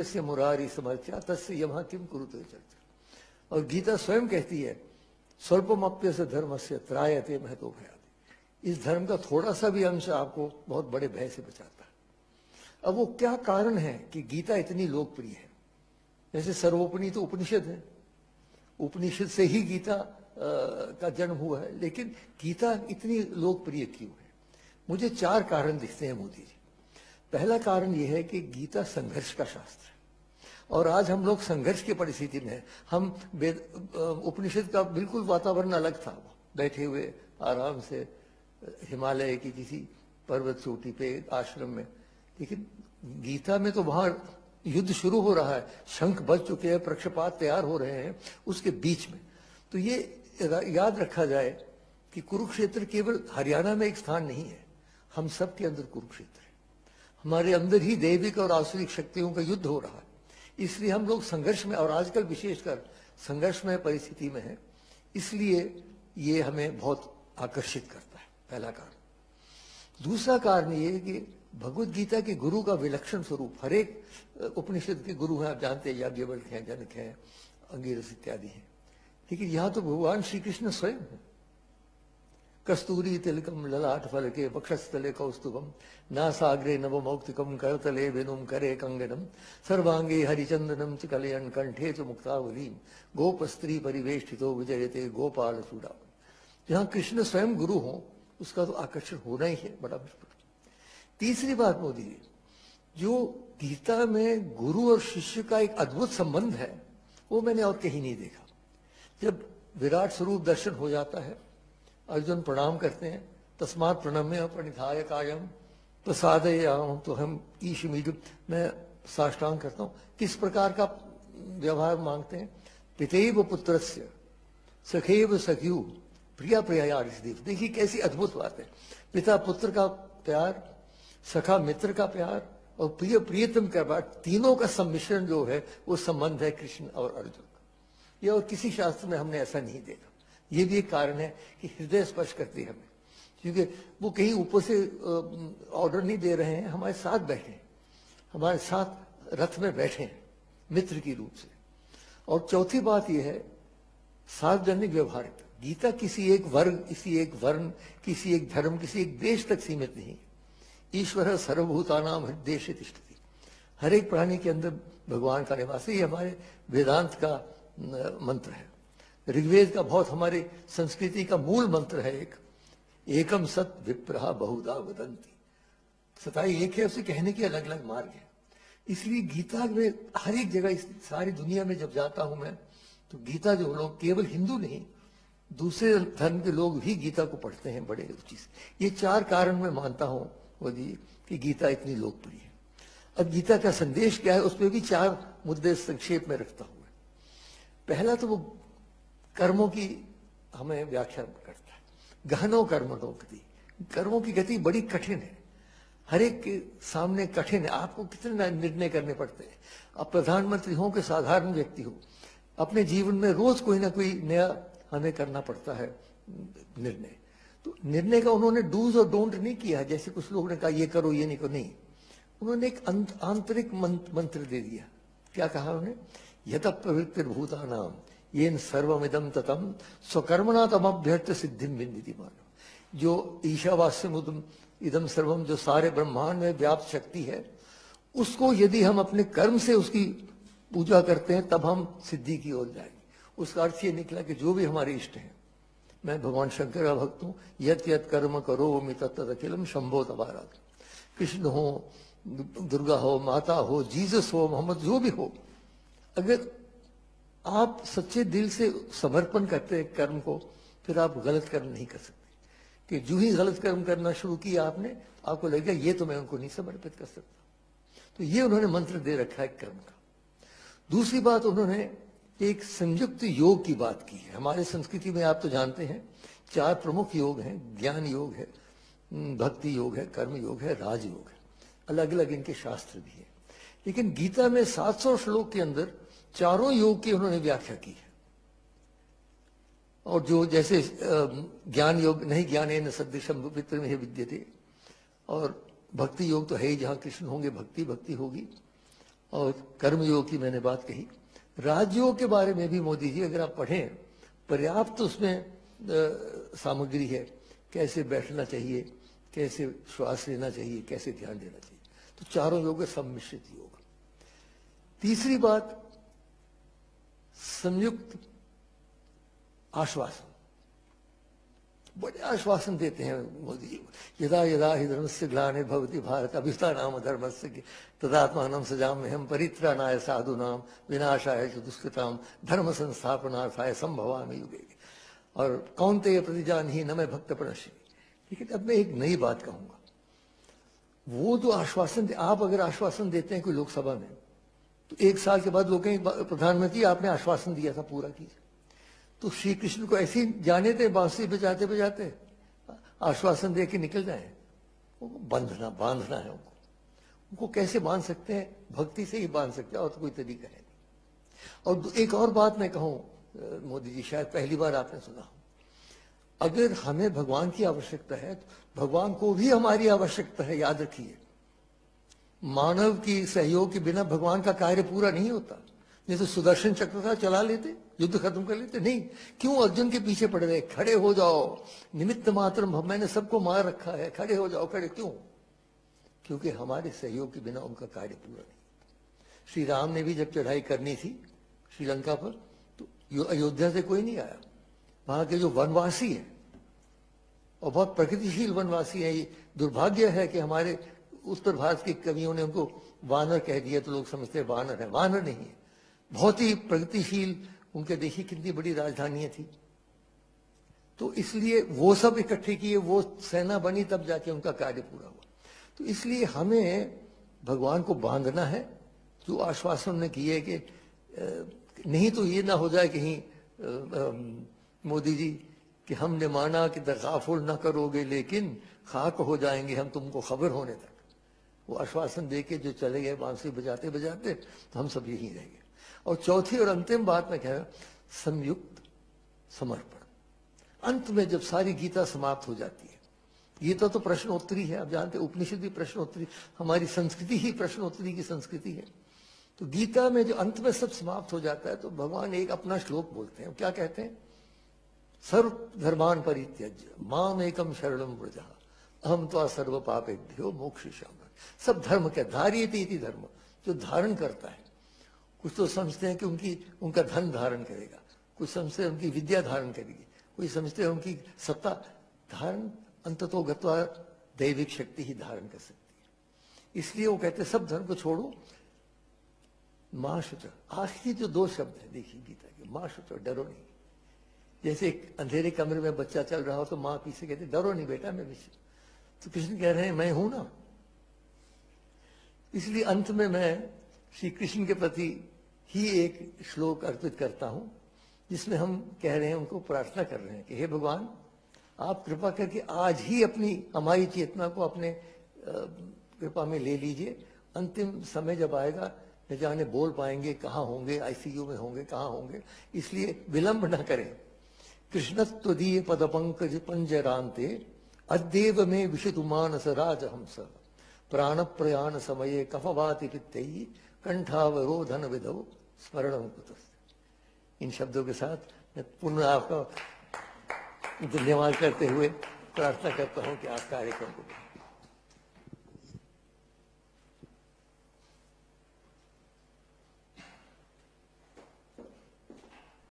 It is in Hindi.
तस्य मुरारी समर्चा तस्य यमः किम कुरुते चर्चा। और गीता स्वयं कहती है स्वल्पमप्यस्य धर्मस्य त्रायते महतो भयादि। इस धर्म का थोड़ा सा भी अंश आपको बहुत बड़े भय से बचाता है। अब वो क्या कारण है कि गीता इतनी लोकप्रिय है? जैसे सर्वोपनिषद तो उपनिषद है, उपनिषद से ही गीता का जन्म हुआ है, लेकिन गीता इतनी लोकप्रिय क्यों है? मुझे 4 कारण दिखते हैं मोदी जी। पहला कारण यह है कि गीता संघर्ष का शास्त्र है और आज हम लोग संघर्ष की परिस्थिति में हैं। हम उपनिषद का बिल्कुल वातावरण अलग था, बैठे हुए आराम से हिमालय की किसी पर्वत चोटी पे आश्रम में, लेकिन गीता में तो वहां युद्ध शुरू हो रहा है, शंख बज चुके हैं, प्रक्षपात तैयार हो रहे हैं उसके बीच में। तो ये याद रखा जाए कि कुरुक्षेत्र केवल हरियाणा में एक स्थान नहीं है, हम सब के अंदर कुरुक्षेत्र है। हमारे अंदर ही दैविक और आसुरिक शक्तियों का युद्ध हो रहा है, इसलिए हम लोग संघर्ष में, और आजकल विशेषकर संघर्ष में परिस्थिति में है, इसलिए ये हमें बहुत आकर्षित करता है, पहला कारण। दूसरा कारण ये है कि भगवत गीता के गुरु का विलक्षण स्वरूप, हर एक उपनिषद के गुरु हैं, आप जानते हैं, याज्ञवल्क्य हैं, जनक हैं, अंगिरस इत्यादि हैं, लेकिन यहां तो भगवान श्री कृष्ण स्वयं है। कस्तूरी तिलकम ललाट फलके वक्षस्थले कौस्तुभम नासाग्रे नवमौक्तिकम करतले वेनुम करे कंगनम सर्वांगे हरिचंदनम च कलयन कंठे च मुक्तावलीम गोपस्त्री परिवेष्टितो विजयते गोपाल चूड़ा। जहां कृष्ण स्वयं गुरु हो उसका तो आकर्षण होना ही है, बड़ा मुश्किल। तीसरी बात मोदी जी, जो गीता में गुरु और शिष्य का एक अद्भुत संबंध है वो मैंने और कहीं नहीं देखा। जब विराट स्वरूप दर्शन हो जाता है, अर्जुन प्रणाम करते हैं, तस्मात् प्रणम्य प्रणिधाय कायम प्रसादयाम, तो हम ईश मीड, मैं साष्टांग करता हूँ। किस प्रकार का व्यवहार मांगते हैं? पितेव पुत्रस्य सखेव सख्यु प्रिया प्रिया। देखिए कैसी अद्भुत बात है, पिता पुत्र का प्यार, सखा मित्र का प्यार और प्रिय प्रियतम का प्यार, तीनों का सम्मिश्रण जो है वो संबंध है कृष्ण और अर्जुन का। ये और किसी शास्त्र में हमने ऐसा नहीं देखा। ये भी एक कारण है कि हृदय स्पर्श करती है हमें, क्योंकि वो कहीं ऊपर से ऑर्डर नहीं दे रहे हैं, हमारे साथ बैठे, हमारे साथ रथ में बैठे हैं मित्र की रूप से। और चौथी बात यह है सार्वजनिक व्यवहारिकता। गीता किसी एक वर्ग, किसी एक वर्ण, किसी एक धर्म, किसी एक देश तक सीमित नहीं। ईश्वर सर्वभूतानां हृदयेषु तिष्ठति, हर एक प्राणी के अंदर भगवान का निवास है। ये हमारे वेदांत का मंत्र है, ऋग्वेद का बहुत हमारे संस्कृति का मूल मंत्र है। एकम सत विप्रहा बहुधा वदंती, सताई एक है, उसे कहने के अलग अलग मार्ग है। इसलिए गीता में हर एक जगह, इस सारी दुनिया में जब जाता हूं मैं, तो गीता जो लोग, केवल हिंदू नहीं दूसरे धर्म के लोग भी गीता को पढ़ते हैं बड़े रुचि से। ये 4 कारण मैं मानता हूं मोदी कि गीता इतनी लोकप्रिय है। अब गीता का संदेश क्या है, उसमें भी 4 मुद्दे संक्षेप में रखता हूं। पहला तो वो कर्मों की हमें व्याख्या करता है। गहनो कर्मणो गति, कर्मों की गति बड़ी कठिन है, हर एक के सामने कठिन है। आपको कितने निर्णय करने पड़ते हैं। अब प्रधानमंत्री हो कि साधारण व्यक्ति हो, अपने जीवन में रोज कोई ना कोई नया हमें करना पड़ता है निर्णय। तो निर्णय का उन्होंने डूज और डोंट नहीं किया, जैसे कुछ लोगों ने कहा ये करो ये नहीं करो, नहीं। उन्होंने एक आंतरिक मंत्र दे दिया। क्या कहा उन्होंने? यत प्रवृत्तिर्भूतानाम येन सर्वमिदं ततम स्वकर्मणा तमभ्यर्थ सिद्धिं विन्दति मानव। जो ईशावास्यमुदम इदम सर्वम, जो सारे ब्रह्मांड में व्याप्त शक्ति है, उसको यदि हम अपने कर्म से उसकी पूजा करते हैं तब हम सिद्धि की ओर जाएंगे। उसका अर्थ ये निकला कि जो भी हमारे इष्ट हैं, मैं भगवान शंकर का भक्त हूं, यत यत कर्म करो मि तत् अखिलम शंभो तबारा। कृष्ण हो, दुर्गा हो, माता हो, जीसस हो, मोहम्मद, जो भी हो, अगर आप सच्चे दिल से समर्पण करते हैं कर्म को, फिर आप गलत कर्म नहीं कर सकते। कि जो ही गलत कर्म करना शुरू किया आपने, आपको लगेगा ये तो मैं उनको नहीं समर्पित कर सकता। तो ये उन्होंने मंत्र दे रखा है कर्म का। दूसरी बात, उन्होंने एक संयुक्त योग की बात की है। हमारे संस्कृति में आप तो जानते हैं 4 प्रमुख योग हैं, ज्ञान योग है, भक्ति योग है, कर्म योग है, राजयोग है। अलग अलग इनके शास्त्र भी है, लेकिन गीता में 700 श्लोक के अंदर चारों योग की उन्होंने व्याख्या की है। और जो जैसे ज्ञान योग नहीं ज्ञानेन सदृशम वित्तम ही विद्यते, और भक्ति योग तो है ही, जहां कृष्ण होंगे भक्ति भक्ति होगी। और कर्मयोग की मैंने बात कही। राजयोग के बारे में भी मोदी जी अगर आप पढ़ें, पर्याप्त उसमें सामग्री है, कैसे बैठना चाहिए, कैसे श्वास लेना चाहिए, कैसे ध्यान देना चाहिए। तो चारों योग सम्मिश्रित योग। तीसरी बात, संयुक्त आश्वासन। बड़े आश्वासन देते हैं मोदी जी। यदा यदा हि धर्मस्य ग्लानिर्भवति भारत अभ्युत्थानाम धर्मस्य तदात्मानं सृजाम्यहं परित्राणाय साधूनां विनाशाय च दुष्कृतां धर्म संस्थापनार्थाय संभवामि युगे। और कौन्तेय प्रतिजानीहि न मे भक्त प्रणश्यति। लेकिन अब मैं एक नई बात कहूंगा। वो जो आश्वासन आप अगर आश्वासन देते हैं कोई लोकसभा में, तो 1 साल के बाद लोग कहेंगे प्रधानमंत्री आपने आश्वासन दिया था, पूरा कीजिए। तो श्री कृष्ण को ऐसे ही जाने थे, बांसुरी बजाते बजाते आश्वासन दे के निकल जाए। बांधना है उनको कैसे बांध सकते हैं? भक्ति से ही बांध सकते हैं, और तो कोई तरीका है नहीं। और एक और बात मैं कहूं मोदी जी, शायद पहली बार आपने सुना हो, अगर हमें भगवान की आवश्यकता है तो भगवान को भी हमारी आवश्यकता है, याद रखिए। मानव की सहयोग के बिना भगवान का कार्य पूरा नहीं होता। नहीं तो सुदर्शन चक्र था, चला लेते, युद्ध खत्म कर लेते। नहीं, क्यों अर्जुन के पीछे पड़ रहे? खड़े हो जाओ, निमित्त मात्र, मैंने सबको मार रखा है, खड़े हो जाओ। खड़े क्यों? क्योंकि हमारे सहयोग के बिना उनका कार्य पूरा नहीं। श्री राम ने भी जब चढ़ाई करनी थी श्रीलंका पर, तो अयोध्या से कोई नहीं आया। वहां के जो वनवासी है, और बहुत प्रगतिशील वनवासी है, ये दुर्भाग्य है कि हमारे उत्तर भारत के कवियों ने उनको वानर कह दिया, तो लोग समझते हैं वानर है। वानर नहीं है, बहुत ही प्रगतिशील। उनके देखिए कितनी बड़ी राजधानियां थी। तो इसलिए वो सब इकट्ठे किए, वो सेना बनी, तब जाके उनका कार्य पूरा हुआ। तो इसलिए हमें भगवान को बांधना है। जो आश्वासन ने किए कि नहीं तो ये ना हो जाए कहीं मोदी जी कि हमने माना कि तगाफुल न करोगे लेकिन खाक हो जाएंगे हम तुमको खबर होने तक। वो आश्वासन देके जो चले गए बांसुरी बजाते बजाते, तो हम सब यहीं रह गए। और चौथी और अंतिम बात मैं कह रहा हूं, संयुक्त समर्पण। अंत में जब सारी गीता समाप्त हो जाती है, गीता तो प्रश्नोत्तरी है, आप जानते हैं, उपनिषद भी प्रश्नोत्तरी, हमारी संस्कृति ही प्रश्नोत्तरी की संस्कृति है। तो गीता में जो अंत में सब समाप्त हो जाता है, तो भगवान एक अपना श्लोक बोलते हैं। क्या कहते हैं? सर्व धर्मान परित्यज्य माम एकम शरणम व्रज अहम त्वा सर्व पापेभ्यो मोक्षयिष्यामि। सब धर्म के धार्यते इति धर्म, जो धारण करता है। कुछ तो समझते हैं कि उनका धन धारण करेगा, कुछ समझते हैं उनकी विद्या धारण करेगी, कोई समझते हैं उनकी सत्ता धारण, अंततो गत्वा दैविक शक्ति ही धारण कर सकती है। इसलिए वो कहते हैं सब धर्म को छोड़ो, मां शुच। आखिरी जो 2 शब्द है देखिए गीता के, मां शुच, डरो नहीं। जैसे एक अंधेरे कमरे में बच्चा चल रहा हो तो मां पीछे कहते डरो नहीं बेटा, मैं पीछे। तो कृष्ण कह रहे हैं मैं हूं ना। इसलिए अंत में मैं श्री कृष्ण के प्रति ही एक श्लोक अर्पित करता हूं, जिसमें हम कह रहे हैं, उनको प्रार्थना कर रहे हैं कि हे भगवान, आप कृपा करके आज ही हमारी चेतना को अपने कृपा में ले लीजिए। अंतिम समय जब आएगा, न जाने बोल पाएंगे, कहाँ होंगे, आईसीयू में होंगे, कहाँ होंगे, इसलिए विलंब न करें। कृष्णत्वदीय पद पंकज पंजरांते अद्येव में विशितु मानस राजहंस प्राण प्रयाण समये कफवाति पित्तैः कंठावरोधन विधौ स्मरणं कुतस्ते। इन शब्दों के साथ मैं पुनः आपका धन्यवाद करते हुए प्रार्थना करता हूं कि आप कार्यक्रम को